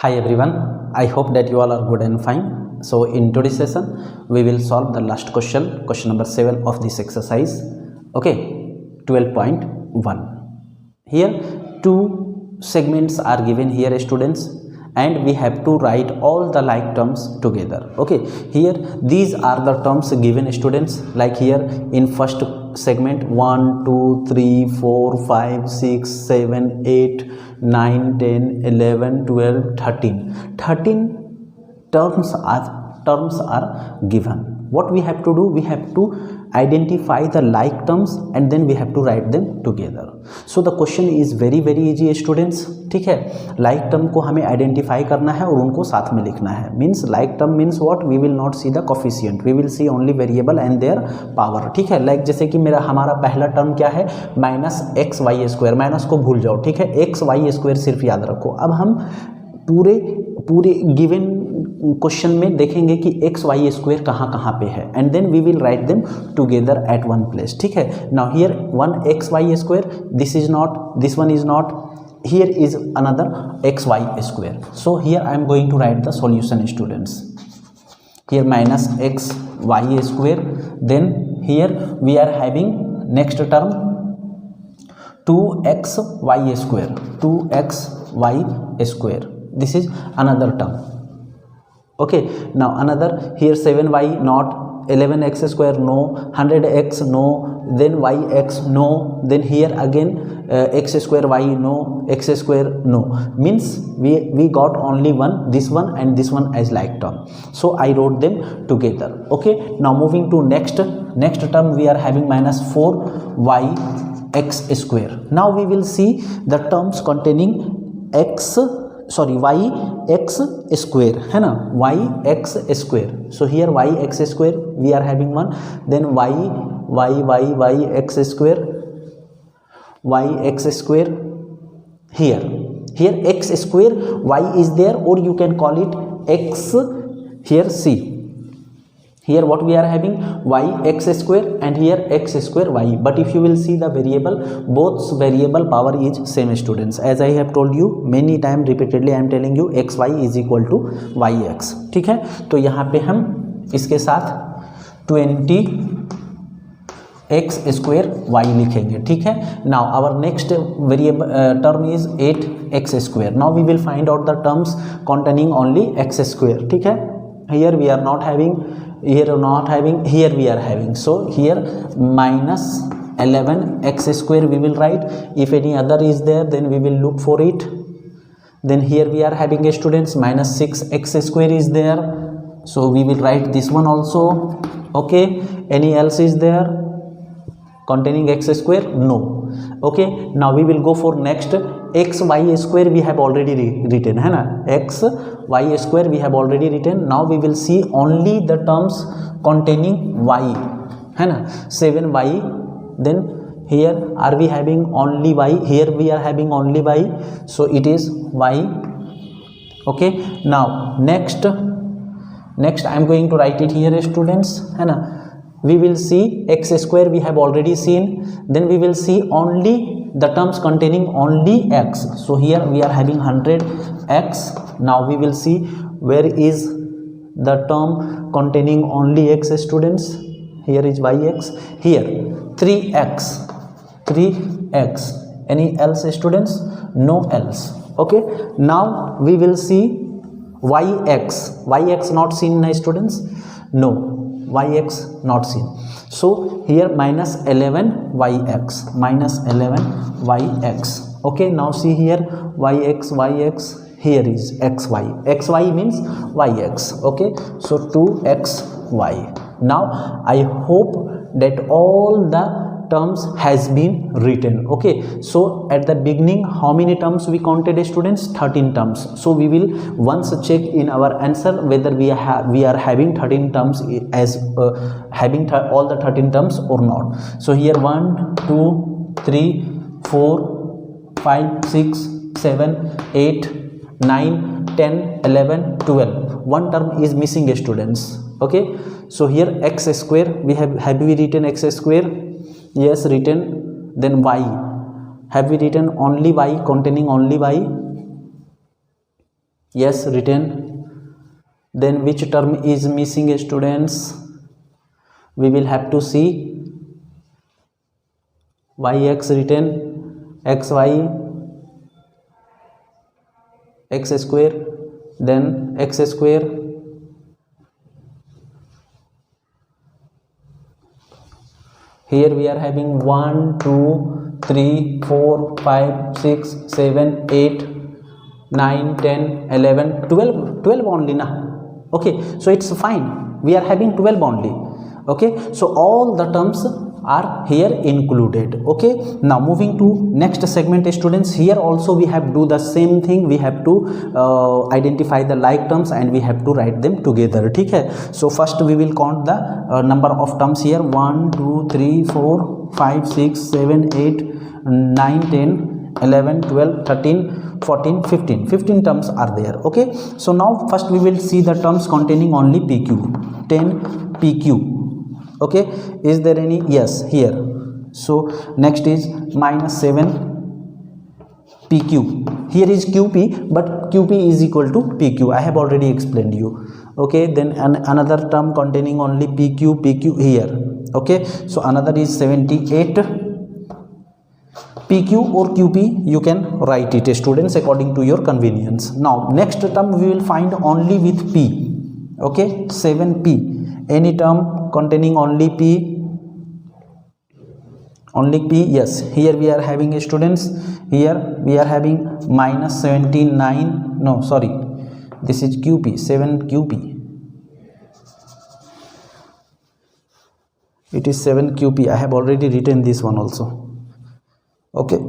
Hi everyone, I hope that you all are good and fine. So in today's session, we will solve the last question, question number 7 of this exercise. Okay, 12.1. Here two segments are given here students, and we have to write all the like terms together. Okay, here these are the terms given students, like here in first segment 1 2 3 4 5 6 7 8 9 10 11 12 13 terms are given. What we have to do, we have to identify the like terms and then we have to write them together. So the question is very easy students. ठीक है, like term को हमें identify करना है और उनको साथ में लिखना है. Means like term means what? We will not see the coefficient, we will see only variable and their power. ठीक है, like जैसे कि हमारा पहला टर्म क्या है, minus X Y square. Minus को भूल जाओ, ठीक है, एक्स वाई स्क्वायर सिर्फ याद रखो. अब हम पूरे गिवन क्वेश्चन में देखेंगे कि एक्स वाई स्क्वायर कहाँ पे है, and then we will write them together at one place. ठीक है, now here one X Y square, this is not, this one is not, here is another xy square. So here I am going to write the solution students. Here minus xy square, then here we are having next term 2xy square, 2xy square, this is another term. Okay, now another here 7y not, 11x square no, 100x no, then yx no, then here again x square y no, x square no. Means we got only one, this one and this one as like term, so I wrote them together. Okay, now moving to next term, we are having minus 4y x square. Now we will see the terms containing y x square है ना, y x square. So here y x square we are having one, then y x square, y x square. Here x square y is there, or you can call it x. Here see, here what we are having, y x square and here x square y, but if you will see the variable, both variable power is same students. As I have told you many time repeatedly, I am telling you xy is equal to yx. ठीक है, तो यहाँ पे हम इसके साथ 20x square y लिखेंगे. ठीक है, now our next variable term is 8x square. Now we will find out the terms containing only x square. ठीक है, here we are not having, here we are having. So here minus 11x square we will write. If any other is there, then we will look for it. Then here we are having students minus 6x square is there, so we will write this one also. Okay, any else is there containing x square? No. Okay, now we will go for next. x y square we have already written है ना, x y square we have already written. Now we will see only the terms containing y है ना, 7y. then here are we having only y, here we are having only y, so it is y. Okay, now next I am going to write it here students है ना. We will see x square we have already seen, then we will see only the terms containing only x. So here we are having 100x. now we will see where is the term containing only x students. Here is yx, here 3x. Any else students? No else. Okay, now we will see yx not seen na students? No, yx not seen. So here minus 11yx. Okay, now see here yx, here is xy means yx. Okay, so 2xy. Now I hope that all the terms has been written. Okay, so at the beginning how many terms we counted students? 13 terms. So we will once check in our answer whether we are having 13 terms as having all the 13 terms or not. So here 1 2 3 4 5 6 7 8 9 10 11 12. One term is missing students. Okay, so here x square we have we written x square? Yes, written. Then y, have we written only y, containing only y? Yes, written. Then which term is missing, students? We will have to see. Yx written, xy, x square, then x square, here we are having 1 2 3 4 5 6 7 8 9 10 11 12 only na. Okay, so it's fine, we are having 12 only. Okay, so all the terms are here included. Okay, now moving to next segment, students. Here also we have do the same thing, we have to identify the like terms and we have to write them together. ठीक है, so first we will count the number of terms here. 1 2 3 4 5 6 7 8 9 10 11 12 13 14 15 terms are there. Okay, so now first we will see the terms containing only pq. 10 pq. Okay, is there any? Yes, here. So next is -7 pq. Here is qp, but qp is equal to pq, I have already explained you. Okay, then another term containing only pq here. Okay, so another is 78 pq or qp, you can write it, students, according to your convenience. Now next term we will find only with p. Okay, 7p. Any term containing only p? Only p? Yes, here we are having, students, here we are having -79, no sorry, this is qp, 7 qp, it is 7 qp, I have already written this one also. Okay,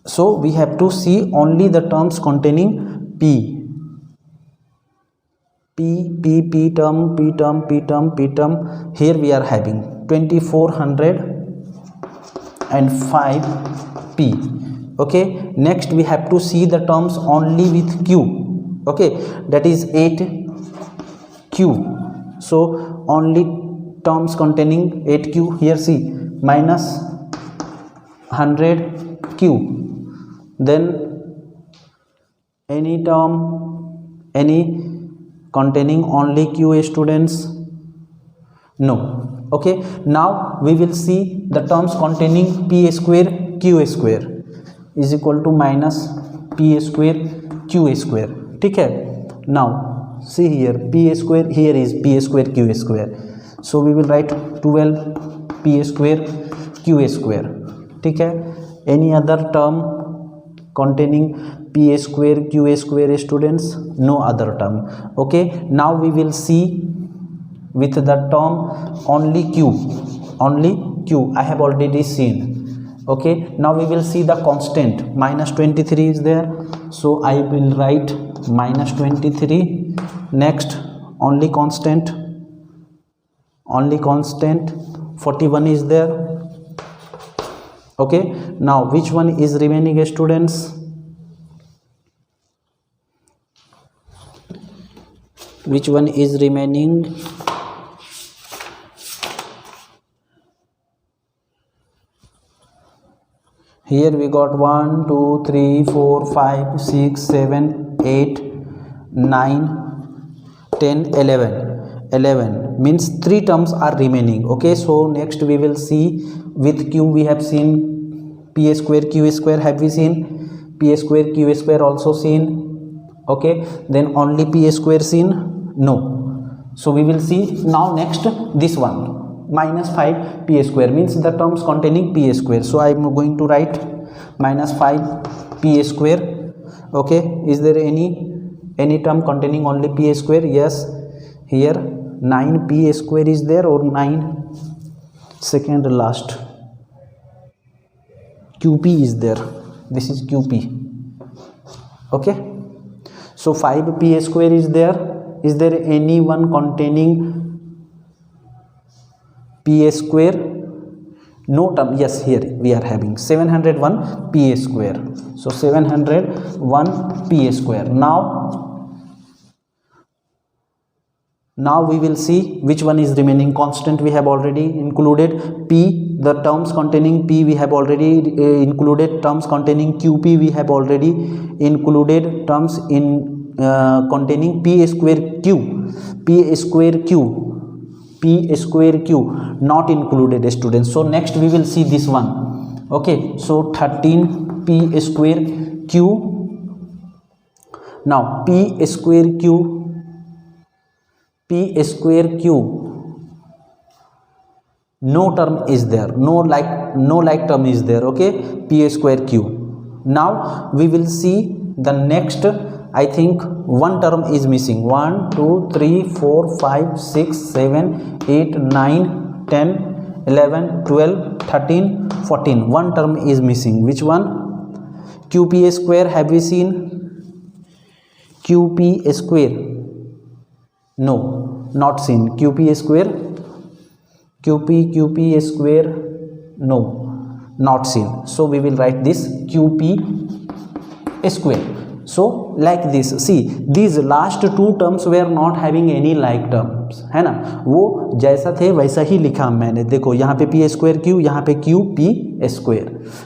so we have to see only the terms containing p. P term, p term, p term, p term. Here we are having 2405 p. Okay, next we have to see the terms only with q. Okay, that is 8 q. So only terms containing 8 q. Here see, -100 q. Then any term, any containing only q, students? No. Okay, now we will see the terms containing p square q square is equal to -p square q square. ठीक है, now see here, p square, here is p square q square, so we will write 12 p square q square. ठीक है, any other term containing p square q square, students? No other term. Okay, now we will see with the term only q. Only q I have already seen. Okay, now we will see the constant. -23 is there, so I will write -23. Next, only constant, 41 is there. Okay, now which one is remaining, students? Which one is remaining? Here we got 1 2 3 4 5 6 7 8 9 10 11 means 3 terms are remaining. Okay, so next we will see with q. We have seen p square q square, have we seen? P square q square also seen. Okay, then only p square seen? No. So we will see now next this one, -5 p square, means the terms containing p square. So I am going to write -5 p square. Okay, is there any term containing only p square? Yes, here 9 p square is there, or 9 second last qp is there. This is qp. Okay, so 5 p square is there. Is there any one containing p square? No term. Yes, here we are having 701 p square. So 701 p square. Now we will see which one is remaining. Constant we have already included. P, the terms containing p we have already included. Terms containing qp we have already included. Terms containing p square q not included students. So next we will see this one. Okay, so 13p square q. Now p square q, no term is there, no like term is there. Okay, p square q. Now we will see the next. I think one term is missing. 1 2 3 4 5 6 7 8 9 10 11 12 13 14. One term is missing. Which one? qp square. Have we seen qp square? No, not seen. qp square, qp square, no, not seen. So we will write this qp square. So like this, see these last two terms were not having any like terms, है ना, वो जैसा थे वैसा ही लिखा मैंने. देखो यहाँ पे पी स्क्वायर क्यू, यहाँ पे क्यू पी स्क्वायर,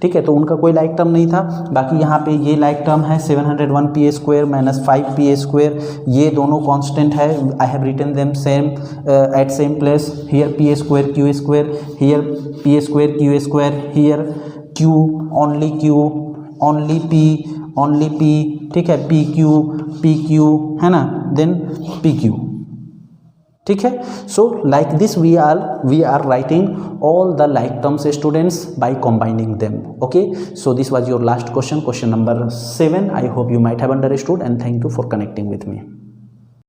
ठीक है, तो उनका कोई लाइक टर्म नहीं था. बाकी यहाँ पे ये लाइक टर्म है 701 P square minus 5 P square, ये दोनों कांस्टेंट है. I have written them same at same place. Here P square Q square, here P square Q square, here Q only P, ठीक है, पी क्यू है ना, then P Q, ठीक है. So like this we are writing all the like terms students by combining them. Okay, so this was your last question, question number 7. I hope you might have understood, and thank you for connecting with me.